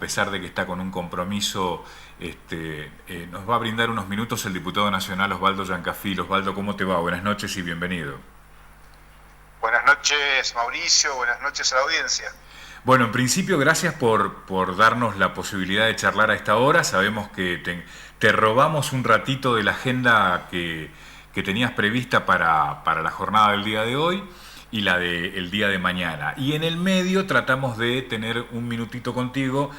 A pesar de que está con un compromiso, nos va a brindar unos minutos el diputado nacional Osvaldo Yancafil. Osvaldo, ¿cómo te va? Buenas noches y bienvenido. Buenas noches, Mauricio, buenas noches a la audiencia. Bueno, en principio, gracias por darnos la posibilidad de charlar a esta hora. Sabemos que te robamos un ratito de la agenda que tenías prevista para la jornada del día de hoy y la del día de mañana. Y en el medio tratamos de tener un minutito contigo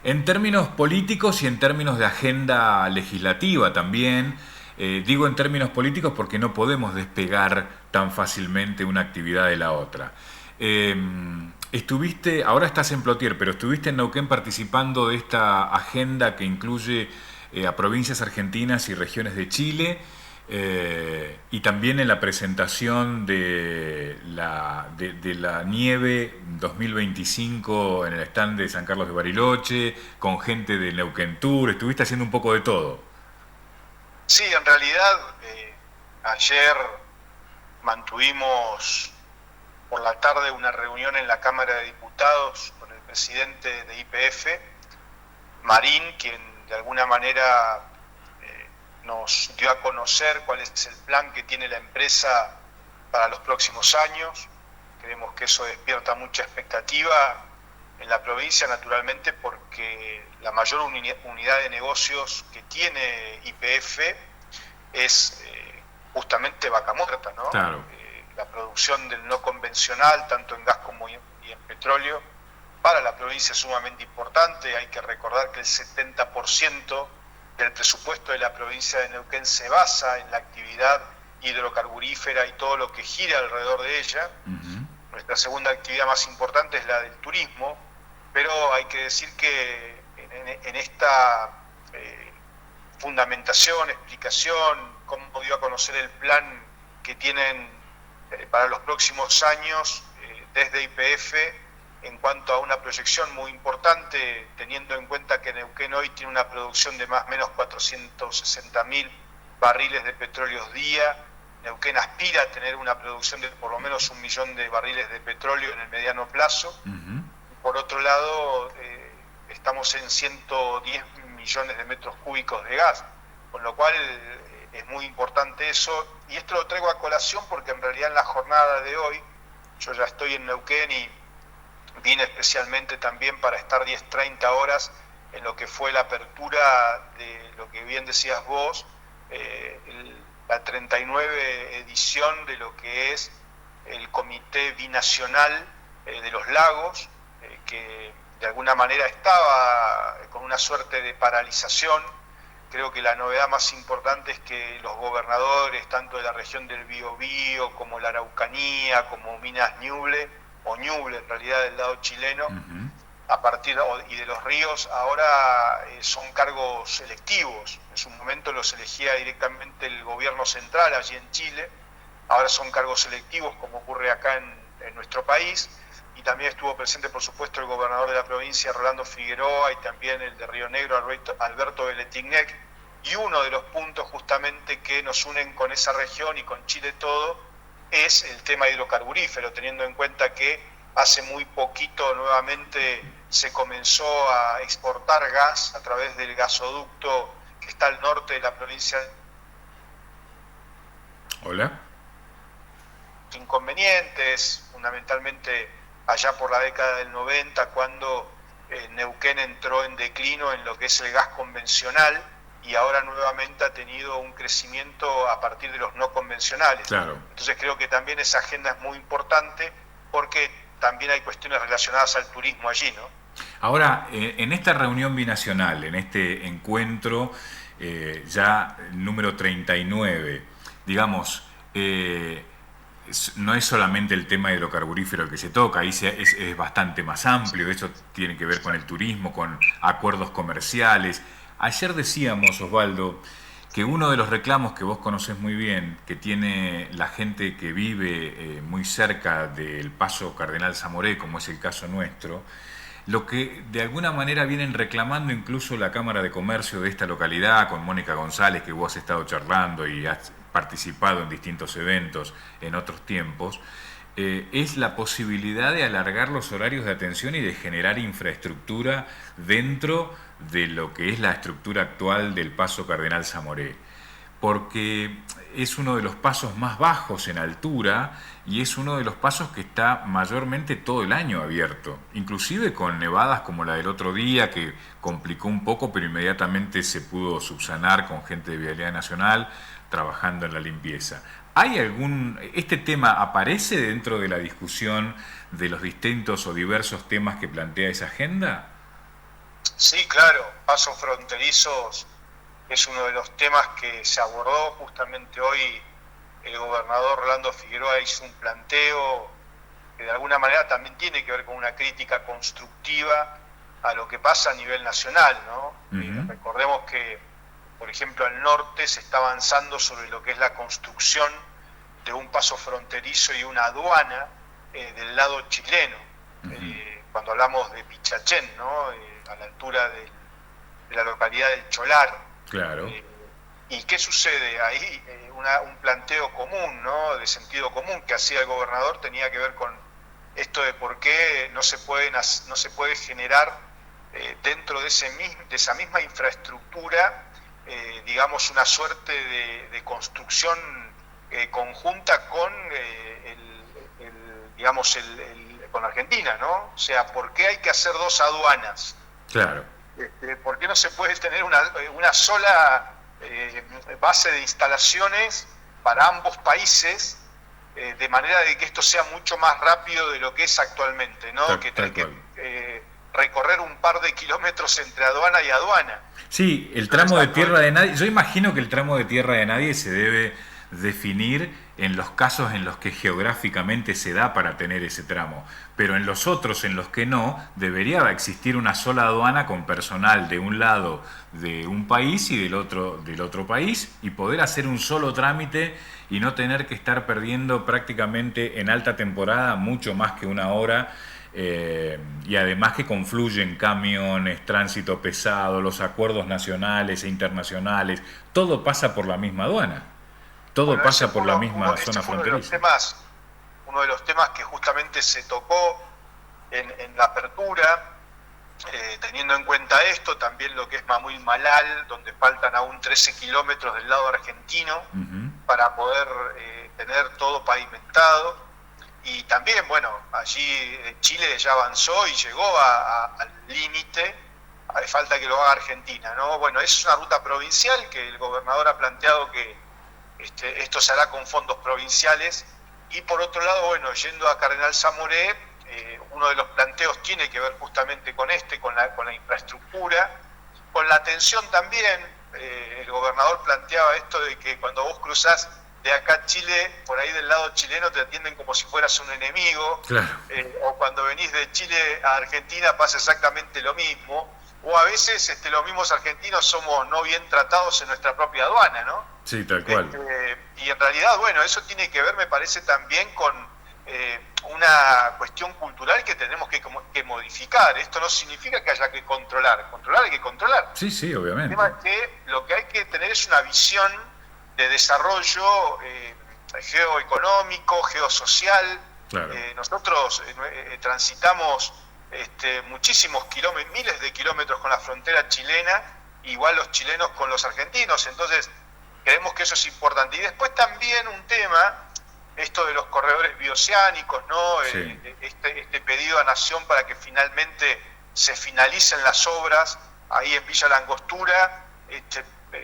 en términos políticos y en términos de agenda legislativa también. Digo en términos políticos porque no podemos despegar tan fácilmente una actividad de la otra. Eh, Estuviste, ahora estás en Plotier, pero estuviste en Neuquén participando de esta agenda que incluye a provincias argentinas y regiones de Chile, y también en la presentación de la nieve 2025 en el stand de San Carlos de Bariloche, con gente de Neuquén Tour. Estuviste haciendo un poco de todo. Sí, en realidad ayer mantuvimos por la tarde una reunión en la Cámara de Diputados con el presidente de YPF, Marín, quien de alguna manera nos dio a conocer cuál es el plan que tiene la empresa para los próximos años. Creemos que eso despierta mucha expectativa en la provincia, naturalmente, porque la mayor unidad de negocios que tiene YPF es justamente Vaca Muerta, ¿no? Claro. La producción del no convencional, tanto en gas como y en petróleo, para la provincia es sumamente importante. Hay que recordar que el 70% del presupuesto de la provincia de Neuquén se basa en la actividad hidrocarburífera y todo lo que gira alrededor de ella. Ujú. Nuestra segunda actividad más importante es la del turismo, pero hay que decir que en esta fundamentación, explicación, cómo dio a conocer el plan que tienen para los próximos años desde YPF en cuanto a una proyección muy importante, teniendo en cuenta que Neuquén hoy tiene una producción de más o menos 460.000 barriles de petróleo día. Neuquén aspira a tener una producción de por lo menos 1 millón de barriles de petróleo en el mediano plazo. Ujú. Por otro lado, estamos en 110 millones de metros cúbicos de gas, con lo cual es muy importante eso. Y esto lo traigo a colación porque en realidad en la jornada de hoy, yo ya estoy en Neuquén y vine especialmente también para estar 10-30 horas en lo que fue la apertura de lo que bien decías vos, la 39 edición de lo que es el Comité Binacional de los Lagos, que de alguna manera estaba con una suerte de paralización. Creo que la novedad más importante es que los gobernadores, tanto de la región del Biobío, como la Araucanía, como Minas Ñuble, o Ñuble en realidad del lado chileno, Ujú. a partir y de los ríos, ahora son cargos electivos. En su momento los elegía directamente el gobierno central allí en Chile, ahora son cargos electivos como ocurre acá en nuestro país. Y también estuvo presente, por supuesto, el gobernador de la provincia, Rolando Figueroa, y también el de Río Negro, Alberto Beletignac. Y uno de los puntos justamente que nos unen con esa región y con Chile todo es el tema hidrocarburífero, teniendo en cuenta que hace muy poquito nuevamente se comenzó a exportar gas a través del gasoducto que está al norte de la provincia. Hola. Inconvenientes, fundamentalmente allá por la década del 90, cuando Neuquén entró en declino en lo que es el gas convencional y ahora nuevamente ha tenido un crecimiento a partir de los no convencionales. Claro. Entonces creo que también esa agenda es muy importante porque también hay cuestiones relacionadas al turismo allí, ¿no? Ahora, en esta reunión binacional, en este encuentro ya número 39, digamos, no es solamente el tema hidrocarburífero el que se toca, ahí es bastante más amplio, eso tiene que ver con el turismo, con acuerdos comerciales. Ayer decíamos, Osvaldo, que uno de los reclamos que vos conocés muy bien, que tiene la gente que vive muy cerca del Paso Cardenal Zamoré, como es el caso nuestro, lo que de alguna manera vienen reclamando incluso la Cámara de Comercio de esta localidad, con Mónica González, que vos has estado charlando y has participado en distintos eventos en otros tiempos, es la posibilidad de alargar los horarios de atención y de generar infraestructura dentro de lo que es la estructura actual del Paso Cardenal Zamoré, porque es uno de los pasos más bajos en altura y es uno de los pasos que está mayormente todo el año abierto, inclusive con nevadas como la del otro día, que complicó un poco, pero inmediatamente se pudo subsanar con gente de Vialidad Nacional trabajando en la limpieza. ¿Este tema aparece dentro de la discusión de los distintos o diversos temas que plantea esa agenda? Sí, claro, pasos fronterizos es uno de los temas que se abordó justamente hoy. El gobernador Rolando Figueroa hizo un planteo que de alguna manera también tiene que ver con una crítica constructiva a lo que pasa a nivel nacional, ¿no? Recordemos que, por ejemplo, al norte se está avanzando sobre lo que es la construcción de un paso fronterizo y una aduana del lado chileno. Cuando hablamos de Pichachén, ¿no? A la altura de la localidad del Cholar. Claro. ¿Y qué sucede? Ahí un planteo común, ¿no? De sentido común que hacía el gobernador tenía que ver con esto de por qué no se puede generar dentro de esa misma infraestructura, digamos, una suerte de construcción conjunta con con Argentina, ¿no? O sea, ¿por qué hay que hacer dos aduanas? Claro. ¿Por qué no se puede tener una sola base de instalaciones para ambos países, de manera de que esto sea mucho más rápido de lo que es actualmente, ¿no? Que tener que recorrer un par de kilómetros entre aduana y aduana. Sí, el tramo de tierra de nadie, yo imagino que el tramo de tierra de nadie se debe definir en los casos en los que geográficamente se da para tener ese tramo, pero en los otros en los que no, debería existir una sola aduana con personal de un lado de un país y del otro país, y poder hacer un solo trámite y no tener que estar perdiendo prácticamente en alta temporada mucho más que una hora, y además que confluyen camiones, tránsito pesado, los acuerdos nacionales e internacionales, todo pasa por la misma aduana. Todo pasa por la misma zona fronteriza. Uno de los temas que justamente se tocó en la apertura, teniendo en cuenta esto, también lo que es Mamuy Malal, donde faltan aún 13 kilómetros del lado argentino para poder tener todo pavimentado. Y también, bueno, allí Chile ya avanzó y llegó al límite, falta que lo haga Argentina, ¿no? Bueno, es una ruta provincial que el gobernador ha planteado que esto se hará con fondos provinciales. Y por otro lado, bueno, yendo a Cardenal Zamoré, uno de los planteos tiene que ver justamente con la infraestructura, con la atención también. El gobernador planteaba esto de que cuando vos cruzás de acá a Chile, por ahí del lado chileno te atienden como si fueras un enemigo, claro. O cuando venís de Chile a Argentina pasa exactamente lo mismo, o a veces los mismos argentinos somos no bien tratados en nuestra propia aduana, ¿no? Sí, tal cual. Y en realidad, bueno, eso tiene que ver, me parece, también con una cuestión cultural que tenemos que modificar. Esto no significa que haya que controlar hay que controlar. Sí, sí, obviamente. El tema es que lo que hay que tener es una visión de desarrollo geoeconómico, geosocial. Claro. Nosotros transitamos muchísimos kilómetros, miles de kilómetros con la frontera chilena, igual los chilenos con los argentinos, entonces creemos que eso es importante. Y después también un tema, esto de los corredores bioceánicos, ¿no? Sí. Este pedido a Nación para que finalmente se finalicen las obras ahí en Villa Langostura,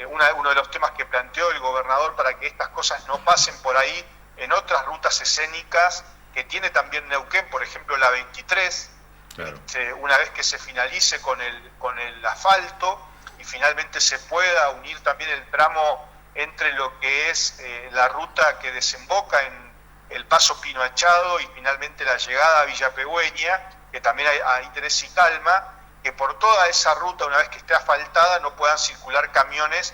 uno de los temas que planteó el gobernador para que estas cosas no pasen por ahí en otras rutas escénicas que tiene también Neuquén, por ejemplo la 23, claro. Una vez que se finalice con el asfalto y finalmente se pueda unir también el tramo entre lo que es la ruta que desemboca en el Paso Pino Achado y finalmente la llegada a Villa Pegüeña, que también hay interés y calma, que por toda esa ruta, una vez que esté asfaltada, no puedan circular camiones,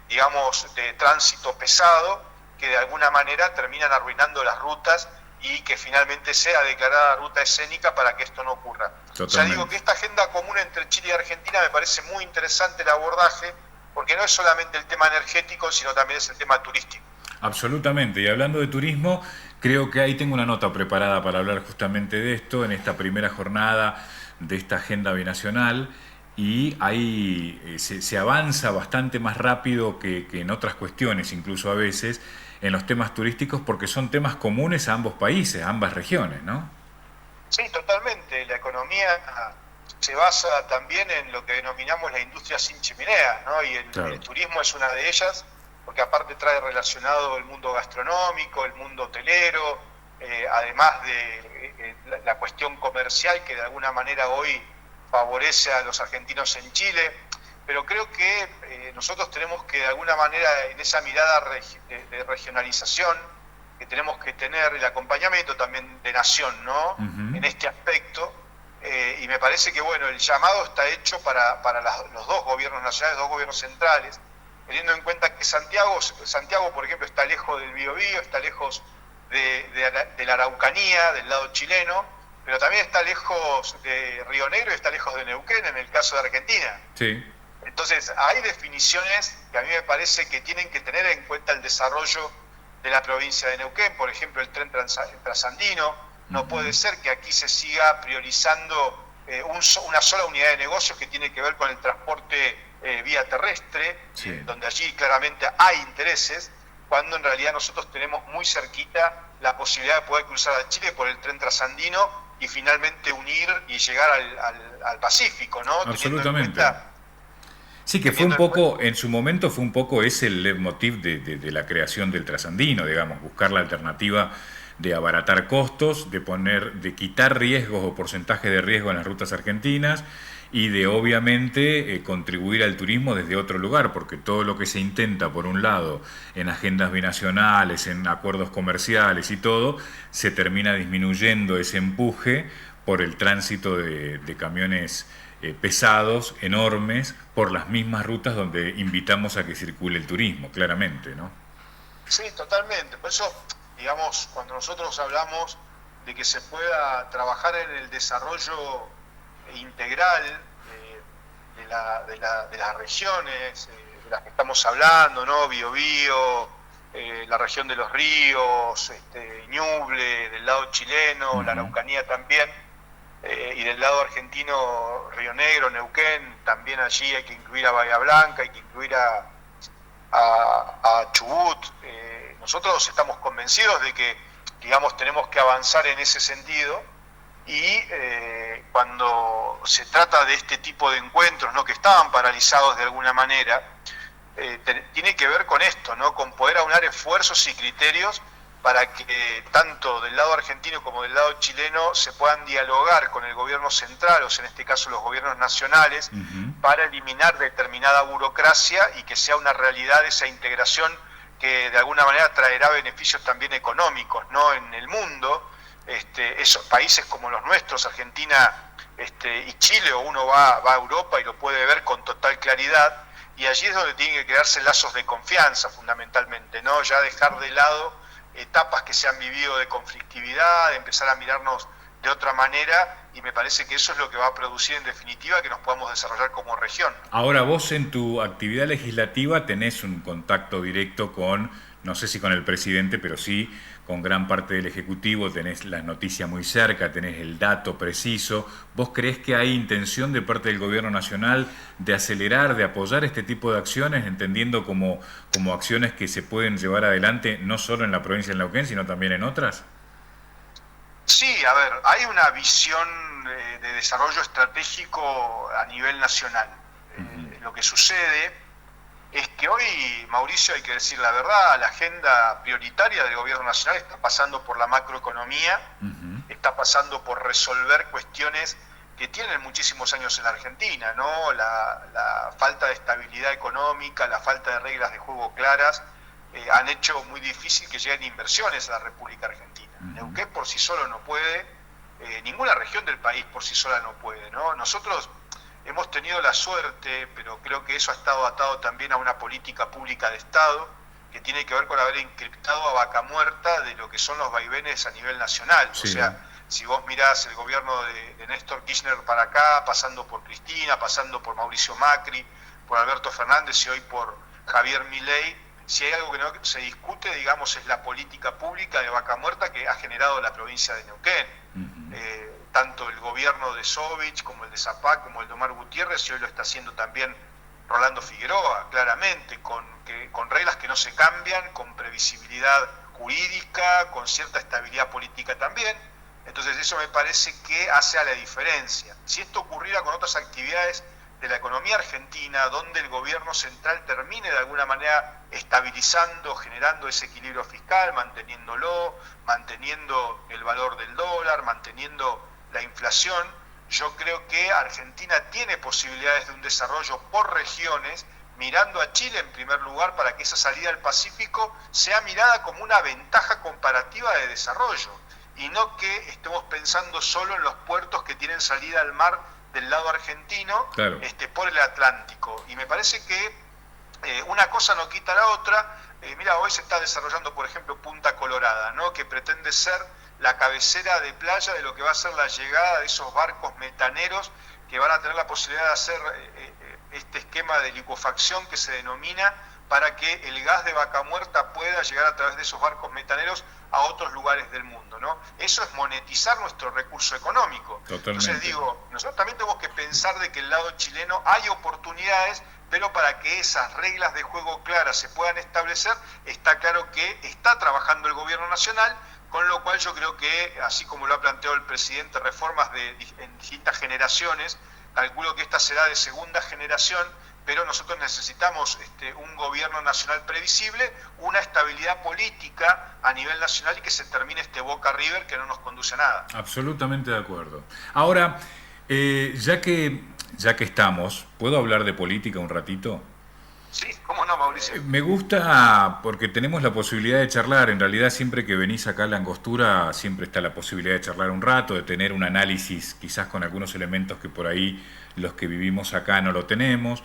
digamos, de tránsito pesado, que de alguna manera terminan arruinando las rutas y que finalmente sea declarada ruta escénica para que esto no ocurra. Totalmente. O sea, digo que esta agenda común entre Chile y Argentina me parece muy interesante el abordaje, porque no es solamente el tema energético, sino también es el tema turístico. Absolutamente, y hablando de turismo, Creo que ahí tengo una nota preparada para hablar justamente de esto, en esta primera jornada de esta agenda binacional, y ahí se avanza bastante más rápido que en otras cuestiones, incluso a veces, en los temas turísticos, porque son temas comunes a ambos países, a ambas regiones, ¿no? Sí, totalmente. La economía se basa también en lo que denominamos la industria sin chimenea, ¿no? Y el Claro. turismo es una de ellas, porque aparte trae relacionado el mundo gastronómico, el mundo hotelero, además de la cuestión comercial que de alguna manera hoy favorece a los argentinos en Chile. Pero creo que nosotros tenemos que de alguna manera en esa mirada de regionalización que tenemos que tener, el acompañamiento también de nación, ¿no? Ujú. En este aspecto, y me parece que bueno, el llamado está hecho para los dos gobiernos nacionales, dos gobiernos centrales, teniendo en cuenta que Santiago, por ejemplo, está lejos del Biobío, está lejos de la Araucanía, del lado chileno, pero también está lejos de Río Negro y está lejos de Neuquén, en el caso de Argentina. Sí. Entonces, hay definiciones que a mí me parece que tienen que tener en cuenta el desarrollo de la provincia de Neuquén, por ejemplo, el tren trasandino. No puede Ujú. ser que aquí se siga priorizando una sola unidad de negocios que tiene que ver con el transporte vía terrestre, Sí. donde allí claramente hay intereses, cuando en realidad nosotros tenemos muy cerquita la posibilidad de poder cruzar a Chile por el tren trasandino y finalmente unir y llegar al Pacífico, ¿no? Absolutamente. Sí, que fue un Teniendo en cuenta poco, en su momento fue un poco ese el leitmotiv de la creación del trasandino, digamos, buscar la alternativa de abaratar costos, de quitar riesgos o porcentaje de riesgo en las rutas argentinas y de obviamente contribuir al turismo desde otro lugar, porque todo lo que se intenta, por un lado, en agendas binacionales, en acuerdos comerciales y todo, se termina disminuyendo ese empuje por el tránsito de camiones pesados, enormes, por las mismas rutas donde invitamos a que circule el turismo, claramente, ¿no? Sí, totalmente. Por eso, digamos, cuando nosotros hablamos de que se pueda trabajar en el desarrollo integral de las regiones de las que estamos hablando, ¿no? Biobío, la región de los ríos, Ñuble, del lado chileno, la Ujú. Araucanía también, y del lado argentino, Río Negro, Neuquén, también allí hay que incluir a Bahía Blanca, hay que incluir a Chubut. Nosotros estamos convencidos de que, digamos, tenemos que avanzar en ese sentido y cuando se trata de este tipo de encuentros, ¿no? Que estaban paralizados de alguna manera, tiene que ver con esto, ¿no? Con poder aunar esfuerzos y criterios para que tanto del lado argentino como del lado chileno se puedan dialogar con el gobierno central, o sea, en este caso los gobiernos nacionales, Ujú. para eliminar determinada burocracia y que sea una realidad esa integración que de alguna manera traerá beneficios también económicos, ¿no? En el mundo, esos países como los nuestros, Argentina y Chile, o uno va a Europa y lo puede ver con total claridad, y allí es donde tienen que crearse lazos de confianza fundamentalmente, ¿no? Ya dejar de lado etapas que se han vivido de conflictividad, de empezar a mirarnos de otra manera, y me parece que eso es lo que va a producir en definitiva que nos podamos desarrollar como región. Ahora vos en tu actividad legislativa tenés un contacto directo con, no sé si con el presidente, pero sí con gran parte del Ejecutivo, tenés la noticia muy cerca, tenés el dato preciso. ¿Vos creés que hay intención de parte del Gobierno Nacional de acelerar, de apoyar este tipo de acciones, entendiendo como acciones que se pueden llevar adelante no solo en la provincia de Neuquén, sino también en otras? Sí, a ver, hay una visión de desarrollo estratégico a nivel nacional. Ujú. Lo que sucede es que hoy, Mauricio, hay que decir la verdad, la agenda prioritaria del gobierno nacional está pasando por la macroeconomía, Ujú. está pasando por resolver cuestiones que tienen muchísimos años en la Argentina, ¿no? La falta de estabilidad económica, la falta de reglas de juego claras, han hecho muy difícil que lleguen inversiones a la República Argentina. Ujú. Neuquén por sí solo no puede, ninguna región del país por sí sola no puede, ¿no? Nosotros hemos tenido la suerte, pero creo que eso ha estado atado también a una política pública de Estado, que tiene que ver con haber encriptado a vaca muerta de lo que son los vaivenes a nivel nacional. O Sí. sea, si vos mirás el gobierno de Néstor Kirchner para acá, pasando por Cristina, pasando por Mauricio Macri, por Alberto Fernández y hoy por Javier Milei, si hay algo que no se discute, digamos, es la política pública de Vaca Muerta que ha generado la provincia de Neuquén. Tanto el gobierno de Sovich como el de Zapag, como el de Omar Gutiérrez, y hoy lo está haciendo también Rolando Figueroa, claramente, con reglas que no se cambian, con previsibilidad jurídica, con cierta estabilidad política también. Entonces eso me parece que hace a la diferencia. Si esto ocurriera con otras actividades de la economía argentina, donde el gobierno central termine de alguna manera estabilizando, generando ese equilibrio fiscal, manteniéndolo, manteniendo el valor del dólar, manteniendo la inflación, yo creo que Argentina tiene posibilidades de un desarrollo por regiones, mirando a Chile en primer lugar para que esa salida al Pacífico sea mirada como una ventaja comparativa de desarrollo y no que estemos pensando solo en los puertos que tienen salida al mar del lado argentino, claro, por el Atlántico. Y me parece que una cosa no quita la otra. Mira, hoy se está desarrollando, por ejemplo, Punta Colorada, ¿no?, que pretende ser la cabecera de playa de lo que va a ser la llegada de esos barcos metaneros que van a tener la posibilidad de hacer este esquema de licuefacción que se denomina, para que el gas de Vaca Muerta pueda llegar a través de esos barcos metaneros a otros lugares del mundo, ¿no? Eso es monetizar nuestro recurso económico. Totalmente. Entonces digo, nosotros también tenemos que pensar de que el lado chileno hay oportunidades, pero para que esas reglas de juego claras se puedan establecer, está claro que está trabajando el gobierno nacional, con lo cual yo creo que, así como lo ha planteado el presidente, reformas en distintas generaciones, calculo que esta será de segunda generación, pero nosotros necesitamos un gobierno nacional previsible, una estabilidad política a nivel nacional y que se termine este Boca River que no nos conduce a nada. Absolutamente de acuerdo. Ahora, ya que estamos, ¿puedo hablar de política un ratito? Sí, ¿cómo no, Mauricio? Me gusta porque tenemos la posibilidad de charlar. En realidad, siempre que venís acá a La Angostura, siempre está la posibilidad de charlar un rato, de tener un análisis, quizás con algunos elementos que por ahí los que vivimos acá no lo tenemos,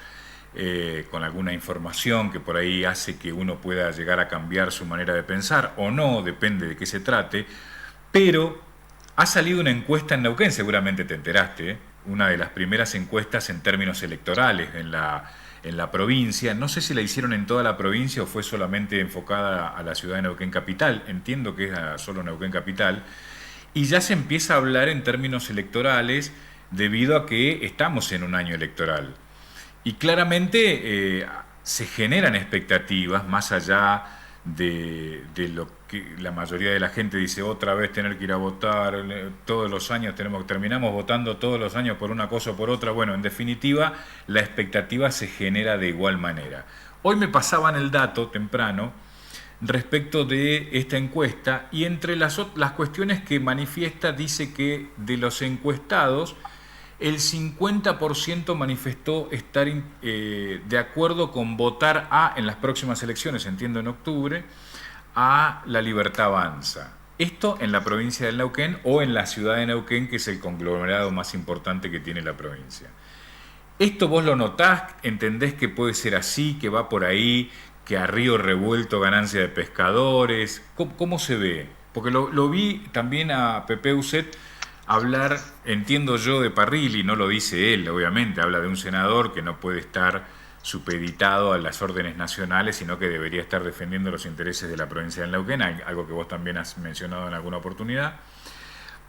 con alguna información que por ahí hace que uno pueda llegar a cambiar su manera de pensar, o no, depende de qué se trate. Pero ha salido una encuesta en Neuquén, seguramente te enteraste, una de las primeras encuestas en términos electorales en la provincia. No sé si la hicieron en toda la provincia o fue solamente enfocada a la ciudad de Neuquén Capital. Entiendo que es solo Neuquén Capital. Y ya se empieza a hablar en términos electorales debido a que estamos en un año electoral. Y claramente se generan expectativas más allá de lo que la mayoría de la gente dice, otra vez tener que ir a votar, todos los años terminamos votando todos los años por una cosa o por otra. Bueno, en definitiva, la expectativa se genera de igual manera. Hoy me pasaban el dato temprano respecto de esta encuesta y entre las cuestiones que manifiesta dice que de los encuestados, el 50% manifestó estar de acuerdo con votar en las próximas elecciones, entiendo en octubre, a La Libertad Avanza. Esto en la provincia del Neuquén o en la ciudad de Neuquén, que es el conglomerado más importante que tiene la provincia. ¿Esto vos lo notás? ¿Entendés que puede ser así, que va por ahí, que a río revuelto ganancia de pescadores? ¿Cómo se ve? Porque lo vi también a Pepe Uset hablar, entiendo yo, de Parrilli, no lo dice él, obviamente, habla de un senador que no puede estar supeditado a las órdenes nacionales, sino que debería estar defendiendo los intereses de la provincia del Neuquén, algo que vos también has mencionado en alguna oportunidad.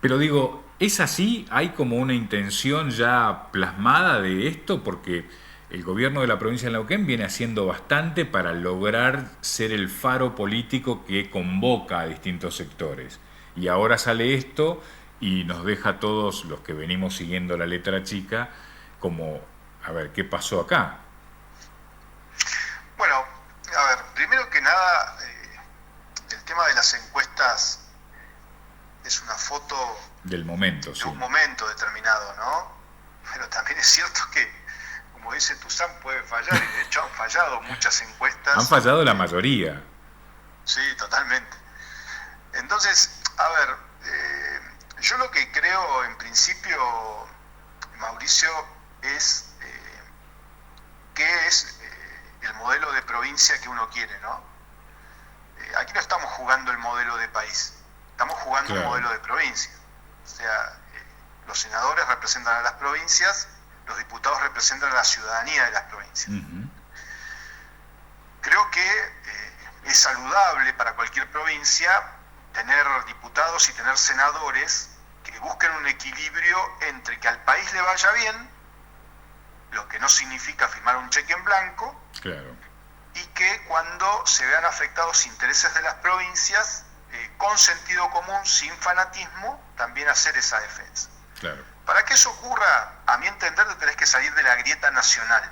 Pero digo, ¿es así? ¿Hay como una intención ya plasmada de esto? Porque el gobierno de la provincia de Neuquén viene haciendo bastante para lograr ser el faro político que convoca a distintos sectores. Y ahora sale esto y nos deja a todos los que venimos siguiendo la letra chica como, a ver, ¿qué pasó acá? Bueno, a ver, primero que nada, el tema de las encuestas es una foto del momento, de un momento determinado, ¿no? Pero también es cierto que, como dice Tuzán, puede fallar, y de hecho han fallado muchas encuestas. Han fallado la mayoría. Sí, totalmente. Entonces, a ver, yo lo que creo en principio, Mauricio, es qué es el modelo de provincia que uno quiere, ¿no? Aquí no estamos jugando el modelo de país, estamos jugando un modelo de provincia. O sea, los senadores representan a las provincias, los diputados representan a la ciudadanía de las provincias. Uh-huh. Creo que es saludable para cualquier provincia tener diputados y tener senadores que busquen un equilibrio entre que al país le vaya bien, lo que no significa firmar un cheque en blanco, claro, y que cuando se vean afectados intereses de las provincias, con sentido común, sin fanatismo, también hacer esa defensa. claro. Para que eso ocurra, a mi entender, tenés que salir de la grieta nacional,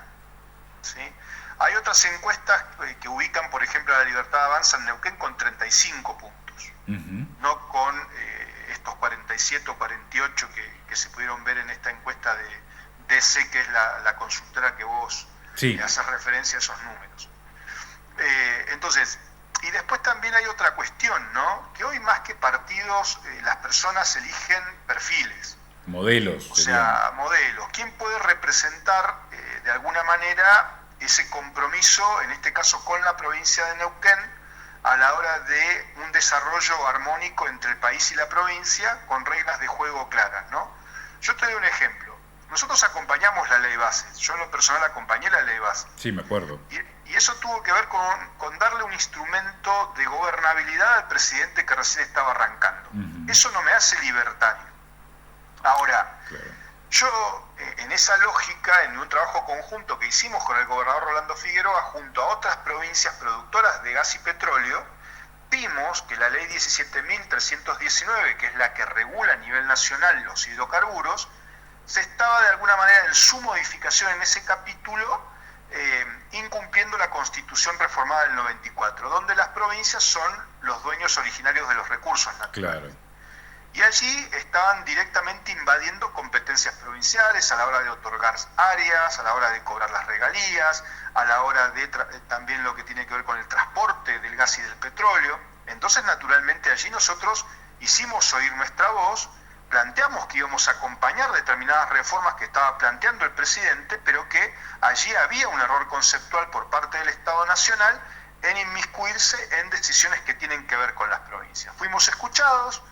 ¿sí? Hay otras encuestas que ubican, por ejemplo, a La Libertad Avanza en Neuquén con 35 puntos, no con estos 47 o 48 que se pudieron ver en esta encuesta de DC, que es la consultora que vos haces referencia a esos números. Entonces, y después también hay otra cuestión, ¿no? Que hoy más que partidos, las personas eligen perfiles. Modelos. O sea, modelos. ¿Quién puede representar de alguna manera ese compromiso, en este caso con la provincia de Neuquén, a la hora de un desarrollo armónico entre el país y la provincia, con reglas de juego claras, ¿no? Yo te doy un ejemplo. Nosotros acompañamos la ley base. Yo en lo personal acompañé la ley base. Sí, me acuerdo. Y eso tuvo que ver con darle un instrumento de gobernabilidad al presidente que recién estaba arrancando. Eso no me hace libertario. Ahora, yo en esa lógica, en un trabajo conjunto que hicimos con el gobernador Rolando Figueroa junto a otras provincias productoras de gas y petróleo, vimos que la ley 17.319, que es la que regula a nivel nacional los hidrocarburos, se estaba de alguna manera en su modificación en ese capítulo incumpliendo la Constitución reformada del 94, donde las provincias son los dueños originarios de los recursos naturales. Claro. Y allí estaban directamente invadiendo competencias provinciales a la hora de otorgar áreas, a la hora de cobrar las regalías, a la hora de también lo que tiene que ver con el transporte del gas y del petróleo. Entonces, naturalmente, allí nosotros hicimos oír nuestra voz, planteamos que íbamos a acompañar determinadas reformas que estaba planteando el presidente, pero que allí había un error conceptual por parte del Estado Nacional en inmiscuirse en decisiones que tienen que ver con las provincias. Fuimos escuchados.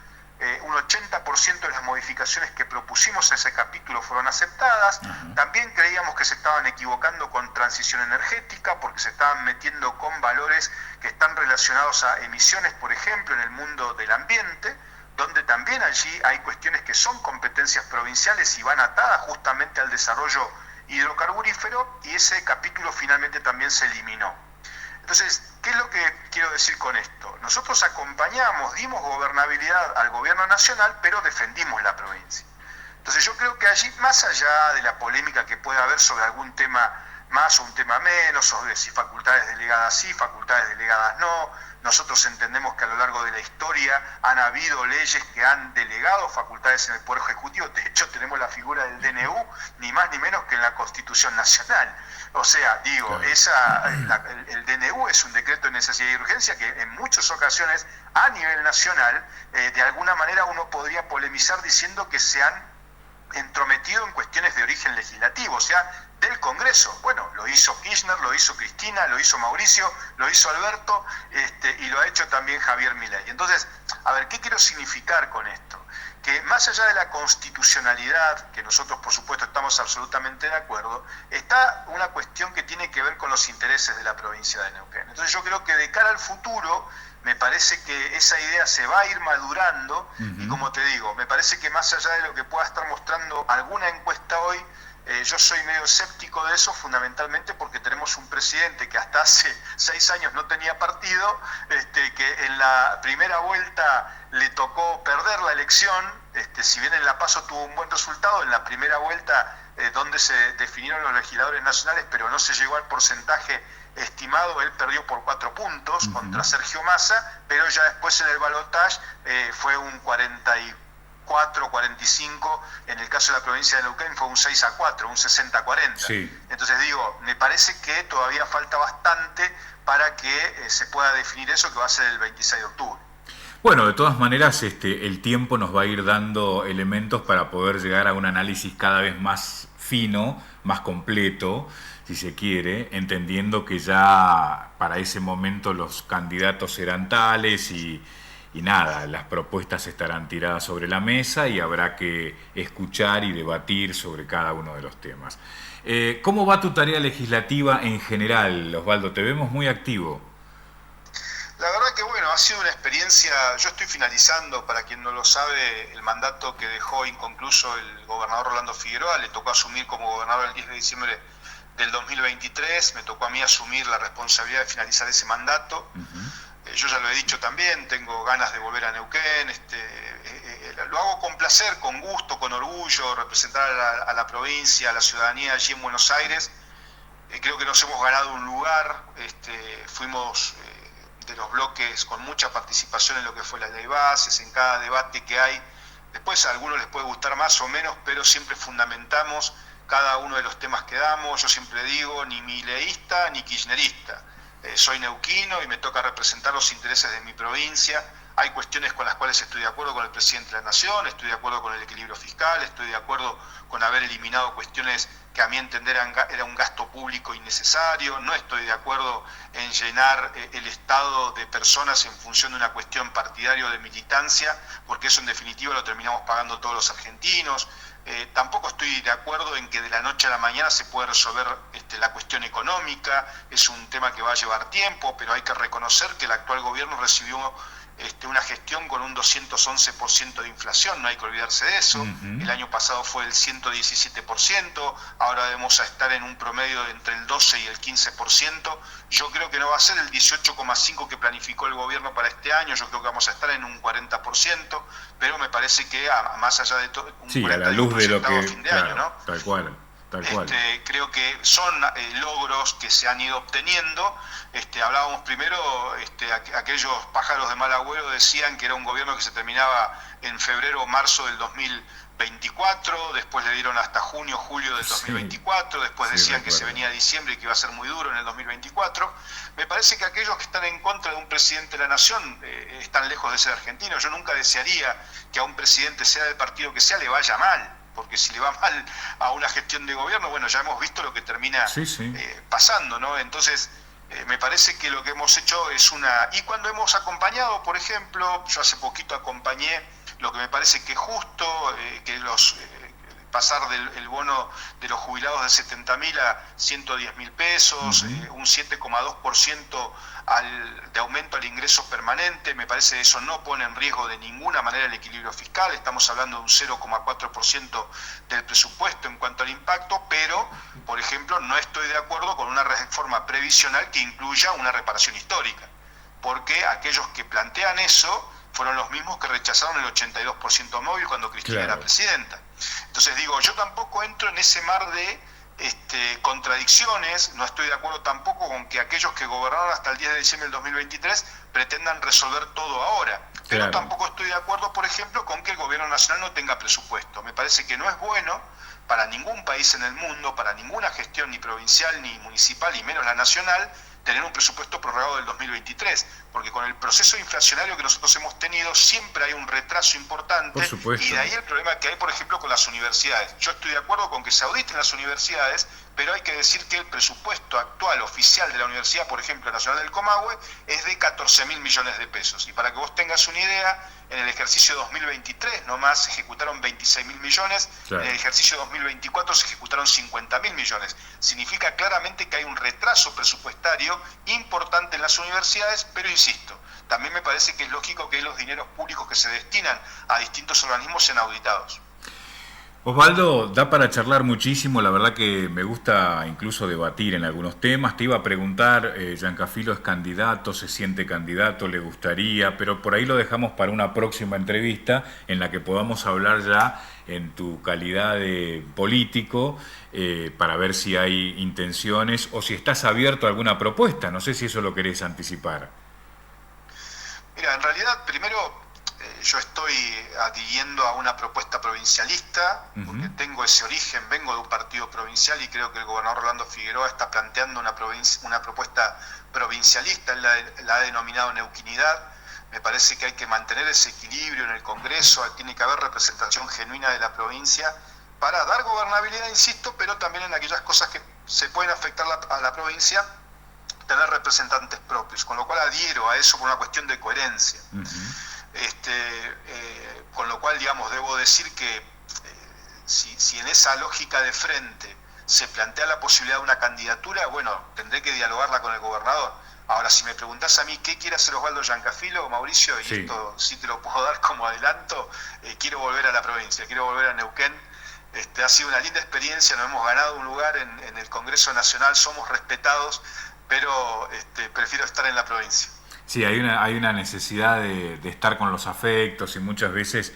Un 80% de las modificaciones que propusimos en ese capítulo fueron aceptadas. También creíamos que se estaban equivocando con transición energética porque se estaban metiendo con valores que están relacionados a emisiones, por ejemplo, en el mundo del ambiente, donde también allí hay cuestiones que son competencias provinciales y van atadas justamente al desarrollo hidrocarburífero, y ese capítulo finalmente también se eliminó. Entonces, ¿qué es lo que quiero decir con esto? Nosotros acompañamos, dimos gobernabilidad al gobierno nacional, pero defendimos la provincia. Entonces yo creo que allí, más allá de la polémica que pueda haber sobre algún tema más o un tema menos, sobre si facultades delegadas sí, facultades delegadas no, nosotros entendemos que a lo largo de la historia han habido leyes que han delegado facultades en el Poder Ejecutivo. De hecho, tenemos la figura del DNU, ni más ni menos que en la Constitución Nacional. O sea, digo, el DNU es un decreto de necesidad y urgencia que en muchas ocasiones a nivel nacional, de alguna manera uno podría polemizar diciendo que se han entrometido en cuestiones de origen legislativo, o sea, del Congreso. Bueno, lo hizo Kirchner, lo hizo Cristina, lo hizo Mauricio, lo hizo Alberto, y lo ha hecho también Javier Milei. Entonces, a ver, ¿qué quiero significar con esto? Que más allá de la constitucionalidad, que nosotros por supuesto estamos absolutamente de acuerdo, está una cuestión que tiene que ver con los intereses de la provincia de Neuquén. Entonces yo creo que de cara al futuro, me parece que esa idea se va a ir madurando, y como te digo, me parece que más allá de lo que pueda estar mostrando alguna encuesta hoy, yo soy medio escéptico de eso, fundamentalmente porque tenemos un presidente que hasta hace 6 años no tenía partido, que en la primera vuelta le tocó perder la elección, si bien en La Paso tuvo un buen resultado, en la primera vuelta donde se definieron los legisladores nacionales, pero no se llegó al porcentaje estimado, él perdió por 4 puntos contra Sergio Massa, pero ya después en el balotaje fue un 44-45, en el caso de la provincia de Neuquén fue un 6-4, un 60-40. Sí. Entonces digo, me parece que todavía falta bastante para que se pueda definir eso, que va a ser el 26 de octubre. Bueno, de todas maneras, el tiempo nos va a ir dando elementos para poder llegar a un análisis cada vez más fino, más completo, si se quiere, entendiendo que ya para ese momento los candidatos serán tales y nada, las propuestas estarán tiradas sobre la mesa y habrá que escuchar y debatir sobre cada uno de los temas. ¿Cómo va tu tarea legislativa en general, Osvaldo? Te vemos muy activo. sido una experiencia, yo estoy finalizando, para quien no lo sabe, el mandato que dejó inconcluso el gobernador Rolando Figueroa. Le tocó asumir como gobernador el 10 de diciembre del 2023, me tocó a mí asumir la responsabilidad de finalizar ese mandato. Yo ya lo he dicho también, tengo ganas de volver a Neuquén, lo hago con placer, con gusto, con orgullo, representar a la provincia, a la ciudadanía allí en Buenos Aires. Creo que nos hemos ganado un lugar, fuimos de los bloques con mucha participación en lo que fue la ley bases, en cada debate que hay. Después a algunos les puede gustar más o menos, pero siempre fundamentamos cada uno de los temas que damos. Yo siempre digo, ni mileísta ni kirchnerista. Soy neuquino y me toca representar los intereses de mi provincia. Hay cuestiones con las cuales estoy de acuerdo con el presidente de la Nación, estoy de acuerdo con el equilibrio fiscal, estoy de acuerdo con haber eliminado cuestiones que a mi entender era un gasto público innecesario, no estoy de acuerdo en llenar el Estado de personas en función de una cuestión partidaria o de militancia, porque eso en definitiva lo terminamos pagando todos los argentinos. Tampoco estoy de acuerdo en que de la noche a la mañana se puede resolver la cuestión económica. Es un tema que va a llevar tiempo, pero hay que reconocer que el actual gobierno recibió una gestión con un 211% de inflación, no hay que olvidarse de eso. El año pasado fue el 117%, ahora debemos estar en un promedio de entre el 12 y el 15%. Yo creo que no va a ser el 18,5% que planificó el gobierno para este año, yo creo que vamos a estar en un 40%, pero me parece que más allá de todo, un 40% a la luz de lo que, a fin de año, ¿no? Tal cual. Creo que son logros que se han ido obteniendo. Hablábamos primero, aquellos pájaros de mal agüero decían que era un gobierno que se terminaba en febrero o marzo del 2024, después le dieron hasta junio, julio del 2024, después decían que se venía diciembre y que iba a ser muy duro en el 2024. Me parece que aquellos que están en contra de un presidente de la Nación están lejos de ser argentinos. Yo nunca desearía que a un presidente, sea del partido que sea, le vaya mal, porque si le va mal a una gestión de gobierno, bueno, ya hemos visto lo que termina pasando, ¿no? Entonces, me parece que lo que hemos hecho es y cuando hemos acompañado, por ejemplo, yo hace poquito acompañé lo que me parece que es justo, que pasar el bono de los jubilados de 70.000 a 110.000 pesos, un 7,2% de aumento al ingreso permanente. Me parece que eso no pone en riesgo de ninguna manera el equilibrio fiscal. Estamos hablando de un 0,4% del presupuesto en cuanto al impacto, pero, por ejemplo, no estoy de acuerdo con una reforma previsional que incluya una reparación histórica, porque aquellos que plantean eso fueron los mismos que rechazaron el 82% móvil cuando Cristina era presidenta. Entonces digo, yo tampoco entro en ese mar de contradicciones. No estoy de acuerdo tampoco con que aquellos que gobernaron hasta el 10 de diciembre del 2023 pretendan resolver todo ahora. Pero tampoco estoy de acuerdo, por ejemplo, con que el gobierno nacional no tenga presupuesto. Me parece que no es bueno para ningún país en el mundo, para ninguna gestión, ni provincial, ni municipal, y menos la nacional, tener un presupuesto prorrogado del 2023, porque con el proceso inflacionario que nosotros hemos tenido siempre hay un retraso importante, y de ahí el problema que hay, por ejemplo, con las universidades. Yo estoy de acuerdo con que se auditen las universidades, pero hay que decir que el presupuesto actual oficial de la Universidad, por ejemplo, Nacional del Comahue, es de 14.000 millones de pesos. Y para que vos tengas una idea, en el ejercicio 2023 nomás se ejecutaron 26.000 millones, en el ejercicio 2024 se ejecutaron 50.000 millones. Significa claramente que hay un retraso presupuestario importante en las universidades, pero insisto, también me parece que es lógico que los dineros públicos que se destinan a distintos organismos sean auditados. Osvaldo, da para charlar muchísimo, la verdad que me gusta incluso debatir en algunos temas. Te iba a preguntar, Giancafilo es candidato, se siente candidato, le gustaría, pero por ahí lo dejamos para una próxima entrevista en la que podamos hablar ya en tu calidad de político, para ver si hay intenciones o si estás abierto a alguna propuesta. No sé si eso lo querés anticipar. Mira, en realidad, primero, yo estoy adhiriendo a una propuesta provincialista, porque tengo ese origen, vengo de un partido provincial y creo que el gobernador Rolando Figueroa está planteando una propuesta provincialista, él la ha denominado neuquinidad. Me parece que hay que mantener ese equilibrio en el Congreso, tiene que haber representación genuina de la provincia para dar gobernabilidad, insisto, pero también en aquellas cosas que se pueden afectar a la provincia, tener representantes propios, con lo cual adhiero a eso por una cuestión de coherencia. Con lo cual, digamos, debo decir que si en esa lógica de frente se plantea la posibilidad de una candidatura, bueno, tendré que dialogarla con el gobernador. Ahora, si me preguntás a mí qué quiere hacer Osvaldo Giancafilo, Mauricio, y Sí. esto sí te lo puedo dar como adelanto, quiero volver a la provincia, quiero volver a Neuquén. Ha sido una linda experiencia, nos hemos ganado un lugar en el Congreso Nacional, somos respetados, pero prefiero estar en la provincia. Sí, hay una necesidad de estar con los afectos y muchas veces,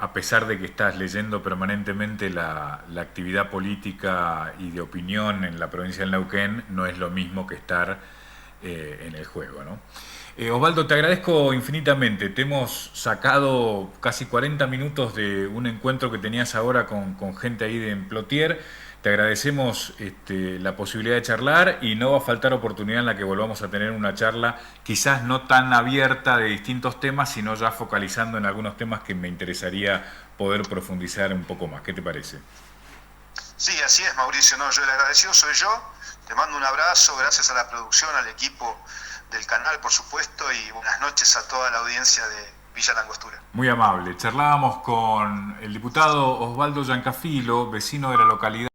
a pesar de que estás leyendo permanentemente la actividad política y de opinión en la provincia del Neuquén, no es lo mismo que estar en el juego, ¿no? Osvaldo, te agradezco infinitamente. Te hemos sacado casi 40 minutos de un encuentro que tenías ahora con gente ahí de Plotier. Te agradecemos la posibilidad de charlar y no va a faltar oportunidad en la que volvamos a tener una charla quizás no tan abierta de distintos temas, sino ya focalizando en algunos temas que me interesaría poder profundizar un poco más. ¿Qué te parece? Sí, así es, Mauricio. No, yo el agradecido soy yo. Te mando un abrazo, gracias a la producción, al equipo del canal, por supuesto, y buenas noches a toda la audiencia de Villa Langostura. Muy amable. Charlábamos con el diputado Osvaldo Giancafilo, vecino de la localidad